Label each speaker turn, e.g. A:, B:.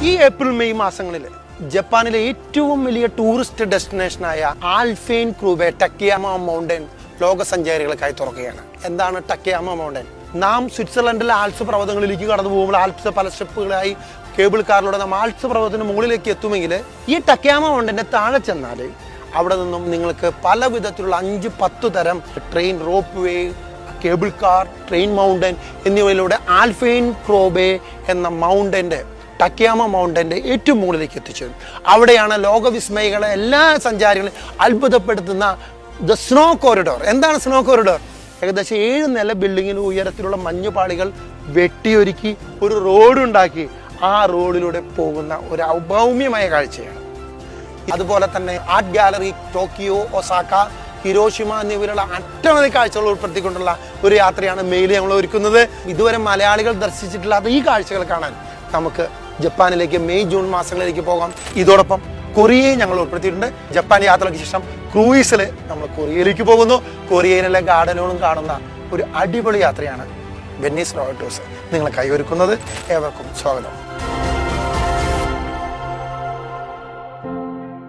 A: ഈ April May മാസങ്ങളിൽ ജപ്പാനിലെ ഏറ്റവും വലിയ ടൂറിസ്റ്റ് ഡെസ്റ്റിനേഷനായ ആൽപൈൻ ക്രൂബെ ടക്കയാമ മൗണ്ടൻ ലോകസഞ്ചാരികൾക്കായി തുറക്കുകയാണ്. എന്താണ് ടക്കയാമ മൗണ്ടൻ? നാം സ്വിറ്റ്സർലൻഡിലെ ആൽപ്സ് പർവ്വതങ്ങളിലേക്ക് കടന്നു പോകുമ്പോൾ ആൽപ്സ് പല സ്റ്റെപ്പുകളായി കേബിൾ കാറിലൂടെ നാം ആൽപ്സ് പർവ്വതത്തിന് മുകളിലേക്ക് എത്തുമെങ്കിൽ ഈ ടക്കയാമ മൗണ്ടൻ്റെ താഴെ ചെന്നാൽ അവിടെ നിന്നും നിങ്ങൾക്ക് പല വിധത്തിലുള്ള 5-10 തരം train, rope way, cable car, train mountain എന്നിവയിലൂടെ ആൽപൈൻ ക്രൂബെ എന്ന മൗണ്ടൻ്റെ ടക്കയാമ മൗണ്ടൻ്റെ ഏറ്റവും മുകളിലേക്ക് എത്തിച്ചു. അവിടെയാണ് ലോകവിസ്മയികളെ എല്ലാ സഞ്ചാരികളെയും അത്ഭുതപ്പെടുത്തുന്ന ദ സ്നോ കോറിഡോർ. എന്താണ് സ്നോ കോറിഡോർ? ഏകദേശം 7 നില ബിൽഡിങ്ങിന് ഉയരത്തിലുള്ള മഞ്ഞുപാളികൾ വെട്ടിയൊരുക്കി ഒരു റോഡുണ്ടാക്കി ആ റോഡിലൂടെ പോകുന്ന ഒരു അഭൗമ്യമായ കാഴ്ചയാണ്. അതുപോലെ തന്നെ art gallery, Tokyo, Osaka, Hiroshima എന്നിവയിലുള്ള അറ്റനവധി കാഴ്ചകൾ ഉൾപ്പെടുത്തിക്കൊണ്ടുള്ള ഒരു യാത്രയാണ് മെയിൽ ഞങ്ങൾ ഒരുക്കുന്നത്. ഇതുവരെ മലയാളികൾ ദർശിച്ചിട്ടില്ലാത്ത ഈ കാഴ്ചകൾ കാണാൻ നമുക്ക് ജപ്പാനിലേക്ക് മെയ് ജൂൺ മാസങ്ങളിലേക്ക് പോകാം. ഇതോടൊപ്പം കൊറിയയെ ഞങ്ങൾ ഉൾപ്പെടുത്തിയിട്ടുണ്ട്. ജപ്പാൻ യാത്രയ്ക്ക് ശേഷം ക്രൂയിസിൽ നമ്മൾ കൊറിയയിലേക്ക് പോകുന്നു. കൊറിയയിലെ ഗാർഡനുകളും കാണുന്ന ഒരു അടിപൊളി യാത്രയാണ് വെന്നീസ് റോയൽ ടൂർസ് നിങ്ങളെ കൈയൊരുക്കുന്നത്. ഏവർക്കും സ്വാഗതം.